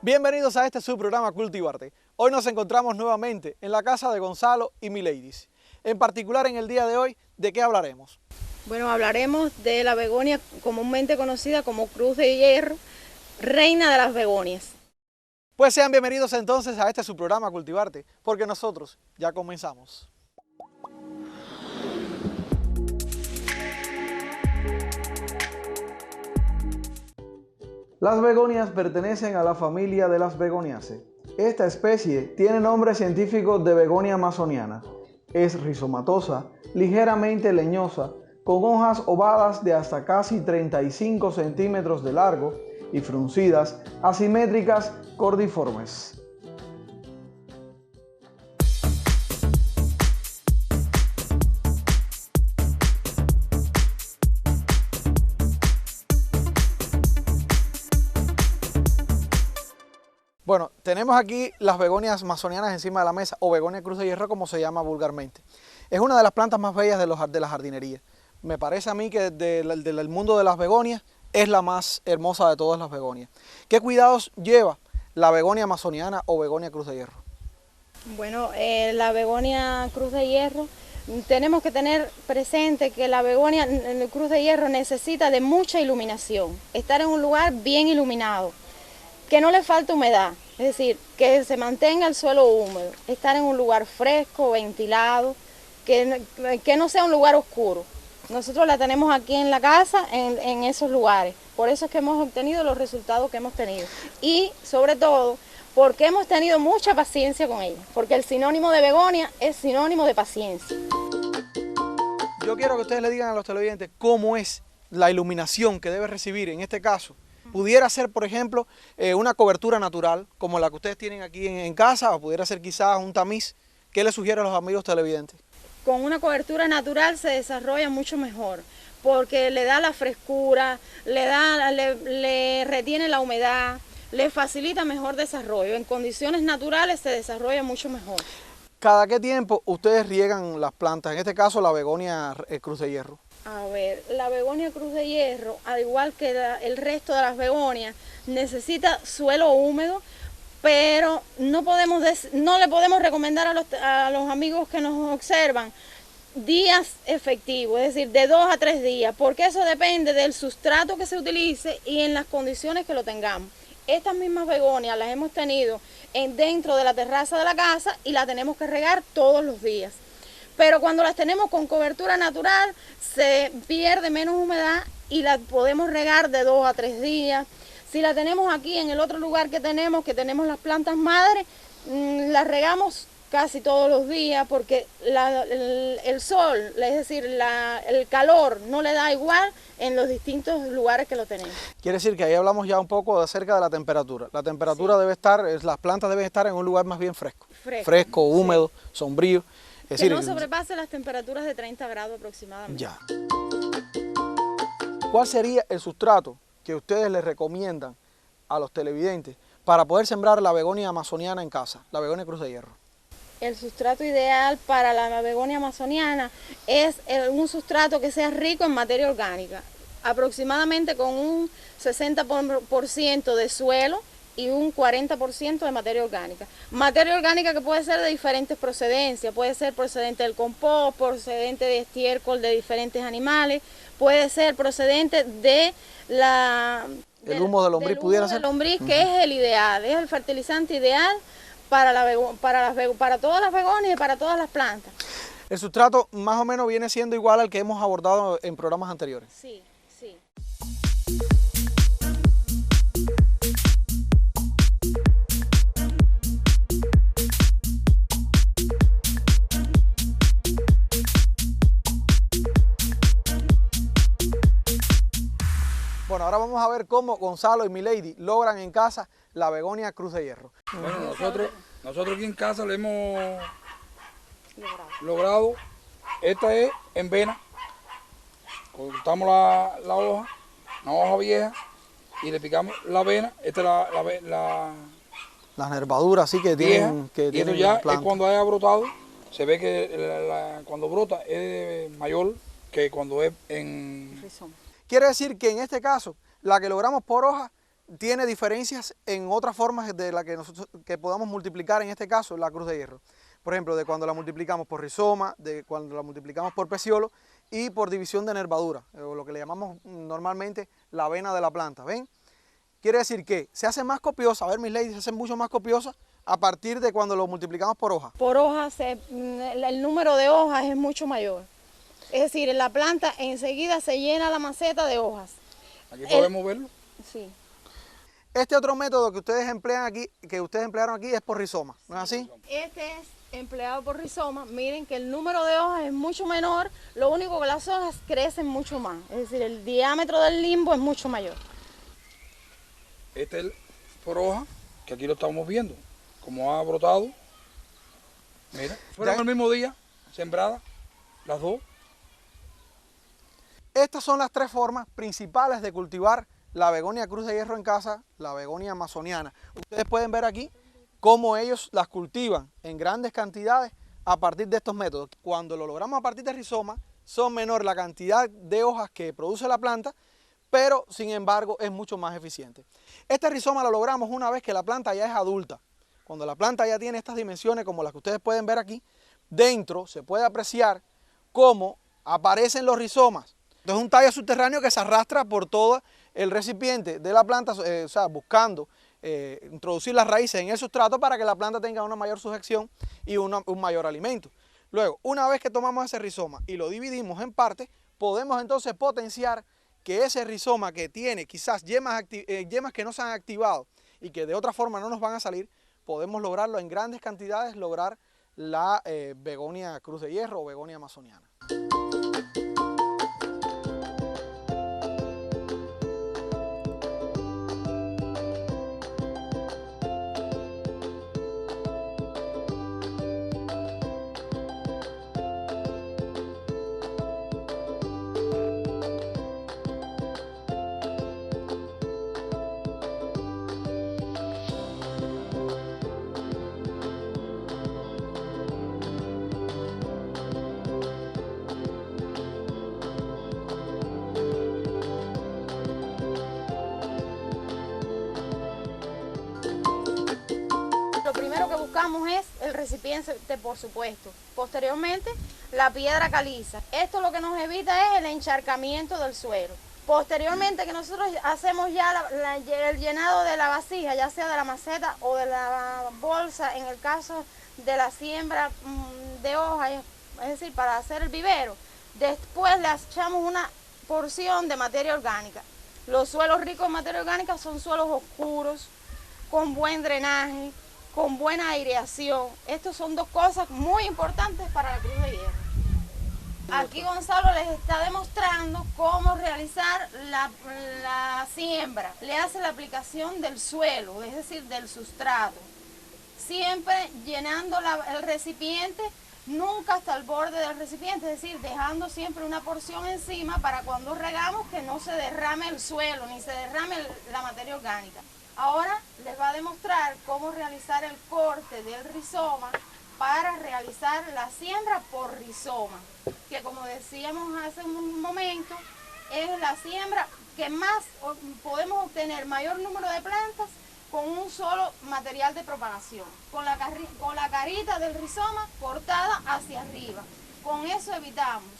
Bienvenidos a este subprograma Cultivarte. Hoy nos encontramos nuevamente en la casa de Gonzalo y Mileidis. En particular en el día de hoy, ¿de qué hablaremos? Bueno, hablaremos de la begonia comúnmente conocida como Cruz de Hierro, reina de las begonias. Pues sean bienvenidos entonces a este subprograma Cultivarte, porque nosotros ya comenzamos. Las begonias pertenecen a la familia de las begoniaceae. Esta especie tiene nombre científico de begonia amazoniana. Es rizomatosa, ligeramente leñosa, con hojas ovadas de hasta casi 35 centímetros de largo y fruncidas, asimétricas, cordiformes. Bueno, tenemos aquí las begonias amazonianas encima de la mesa, o begonia cruz de hierro como se llama vulgarmente. Es una de las plantas más bellas de la jardinería. Me parece a mí que del mundo de las begonias es la más hermosa de todas las begonias. ¿Qué cuidados lleva la begonia amazoniana o begonia cruz de hierro? Bueno, la begonia Cruz de Hierro, tenemos que tener presente que la begonia Cruz de Hierro necesita de mucha iluminación, estar en un lugar bien iluminado, que no le falte humedad, es decir, que se mantenga el suelo húmedo, estar en un lugar fresco, ventilado, que no sea un lugar oscuro. Nosotros la tenemos aquí en la casa, en esos lugares, por eso es que hemos obtenido los resultados que hemos tenido. Y sobre todo, porque hemos tenido mucha paciencia con ella, porque el sinónimo de begonia es sinónimo de paciencia. Yo quiero que ustedes le digan a los televidentes cómo es la iluminación que debe recibir en este caso. Pudiera ser, por ejemplo, una cobertura natural, como la que ustedes tienen aquí en casa, o pudiera ser quizás un tamiz. ¿Qué le sugiere a los amigos televidentes? Con una cobertura natural se desarrolla mucho mejor, porque le da la frescura, le retiene la humedad, le facilita mejor desarrollo. En condiciones naturales se desarrolla mucho mejor. ¿Cada qué tiempo ustedes riegan las plantas? En este caso, la begonia cruz de hierro. A ver, la begonia Cruz de Hierro, al igual que el resto de las begonias, necesita suelo húmedo, pero no le podemos recomendar a los amigos que nos observan días efectivos, es decir, de 2 a 3 días, porque eso depende del sustrato que se utilice y en las condiciones que lo tengamos. Estas mismas begonias las hemos tenido dentro de la terraza de la casa y las tenemos que regar todos los días. Pero cuando las tenemos con cobertura natural, se pierde menos humedad y las podemos regar de 2 a 3 días. Si la tenemos aquí en el otro lugar que tenemos las plantas madres, las regamos casi todos los días porque el sol, es decir, el calor no le da igual en los distintos lugares que lo tenemos. Quiere decir que ahí hablamos ya un poco acerca de la temperatura. La temperatura debe estar, las plantas deben estar en un lugar más bien fresco. Fresco, húmedo, sombrío. Es decir, que no sobrepase las temperaturas de 30 grados aproximadamente. Ya. ¿Cuál sería el sustrato que ustedes les recomiendan a los televidentes para poder sembrar la begonia amazoniana en casa, la begonia cruz de hierro? El sustrato ideal para la begonia amazoniana es un sustrato que sea rico en materia orgánica, aproximadamente con un 60% de suelo y un 40% de materia orgánica. Materia orgánica que puede ser de diferentes procedencias, puede ser procedente del compost, procedente de estiércol de diferentes animales, puede ser procedente de el humo de lombriz, pudiera ser. El lombriz, que es el ideal, es el fertilizante ideal para todas las begonias y para todas las plantas. El sustrato más o menos viene siendo igual al que hemos abordado en programas anteriores. Sí, sí. Bueno, ahora vamos a ver cómo Gonzalo y Milady logran en casa la begonia cruz de hierro. Bueno, nosotros aquí en casa le hemos logrado. Esta es en vena. Cortamos la hoja, una hoja vieja, y le picamos la vena. Esta es las nervaduras así que vieja, tienen. Y esto ya es cuando haya brotado. Se ve que cuando brota es mayor que cuando es en rizoma. Quiere decir que en este caso, la que logramos por hoja tiene diferencias en otras formas de la que nosotros podamos multiplicar, en este caso, la cruz de hierro. Por ejemplo, de cuando la multiplicamos por rizoma, de cuando la multiplicamos por peciolo y por división de nervadura, o lo que le llamamos normalmente la vena de la planta, ¿ven? Quiere decir que se hace más copiosa, a ver mis ladies, se hace mucho más copiosa a partir de cuando lo multiplicamos por hoja. Por hojas, el número de hojas es mucho mayor. Es decir, en la planta enseguida se llena la maceta de hojas. ¿Aquí podemos verlo? Sí. Este otro método que ustedes emplean aquí, que ustedes emplearon aquí, es por rizoma, ¿no es así? Este es empleado por rizoma. Miren que el número de hojas es mucho menor, lo único que las hojas crecen mucho más. Es decir, el diámetro del limbo es mucho mayor. Este es el por hoja, que aquí lo estamos viendo, como ha brotado. Mira, fueron el mismo día, sembradas, las dos. Estas son las tres formas principales de cultivar la begonia cruz de hierro en casa, la begonia amazoniana. Ustedes pueden ver aquí cómo ellos las cultivan en grandes cantidades a partir de estos métodos. Cuando lo logramos a partir de rizoma, son menor la cantidad de hojas que produce la planta, pero sin embargo es mucho más eficiente. Este rizoma lo logramos una vez que la planta ya es adulta. Cuando la planta ya tiene estas dimensiones como las que ustedes pueden ver aquí, dentro se puede apreciar cómo aparecen los rizomas. Entonces es un tallo subterráneo que se arrastra por todo el recipiente de la planta, o sea, buscando introducir las raíces en el sustrato para que la planta tenga una mayor sujeción y un mayor alimento. Luego, una vez que tomamos ese rizoma y lo dividimos en partes, podemos entonces potenciar que ese rizoma que tiene quizás yemas que no se han activado y que de otra forma no nos van a salir, podemos lograrlo en grandes cantidades, lograr la begonia cruz de hierro o begonia amazoniana. Lo primero que buscamos es el recipiente, por supuesto. Posteriormente, la piedra caliza. Esto lo que nos evita es el encharcamiento del suelo. Posteriormente que nosotros hacemos ya el llenado de la vasija, ya sea de la maceta o de la bolsa, en el caso de la siembra de hojas, es decir, para hacer el vivero, después le echamos una porción de materia orgánica. Los suelos ricos en materia orgánica son suelos oscuros, con buen drenaje, con buena aireación. Estas son dos cosas muy importantes para la cruz de hierro. Aquí Gonzalo les está demostrando cómo realizar la siembra. Le hace la aplicación del suelo, es decir, del sustrato. Siempre llenando el recipiente, nunca hasta el borde del recipiente, es decir, dejando siempre una porción encima para cuando regamos que no se derrame el suelo ni se derrame la materia orgánica. Ahora les va a demostrar cómo realizar el corte del rizoma para realizar la siembra por rizoma, que como decíamos hace un momento, es la siembra que más podemos obtener mayor número de plantas con un solo material de propagación, con la carita del rizoma cortada hacia arriba. Con eso evitamos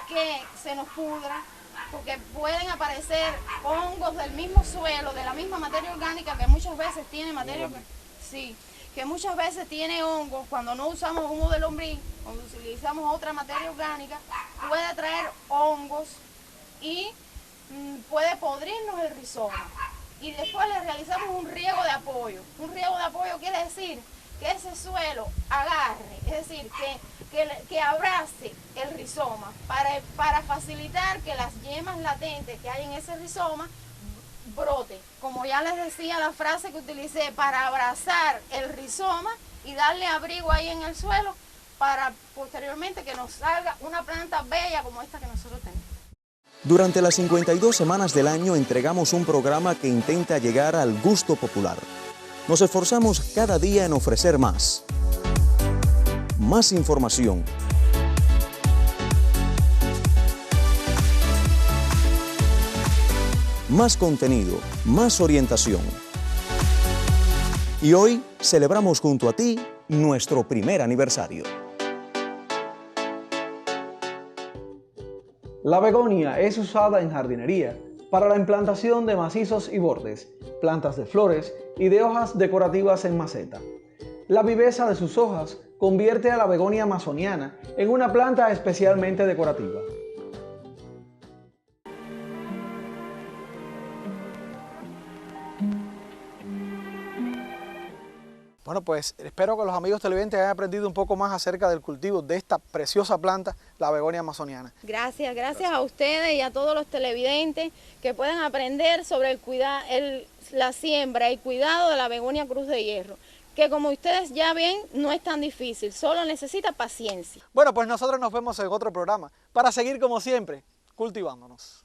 que se nos pudra, porque pueden aparecer hongos del mismo suelo, de la misma materia orgánica que muchas veces tiene materia orgánica. Sí, que muchas veces tiene hongos cuando no usamos humo de lombriz, cuando utilizamos otra materia orgánica, puede traer hongos y puede podrirnos el rizoma. Y después le realizamos un riego de apoyo. Un riego de apoyo quiere decir que ese suelo agarre, es decir, que abrace el rizoma para facilitar que las yemas latentes que hay en ese rizoma brote. Como ya les decía la frase que utilicé, para abrazar el rizoma y darle abrigo ahí en el suelo para posteriormente que nos salga una planta bella como esta que nosotros tenemos. Durante las 52 semanas del año entregamos un programa que intenta llegar al gusto popular. Nos esforzamos cada día en ofrecer más información, más contenido, más orientación. Y hoy celebramos junto a ti nuestro primer aniversario. La begonia es usada en jardinería para la implantación de macizos y bordes, plantas de flores y de hojas decorativas en maceta. La viveza de sus hojas convierte a la begonia amazoniana en una planta especialmente decorativa. Bueno, pues espero que los amigos televidentes hayan aprendido un poco más acerca del cultivo de esta preciosa planta, la begonia amazoniana. Gracias a ustedes y a todos los televidentes que puedan aprender sobre la siembra y cuidado de la begonia cruz de hierro, que como ustedes ya ven no es tan difícil, solo necesita paciencia. Bueno, pues nosotros nos vemos en otro programa para seguir como siempre cultivándonos.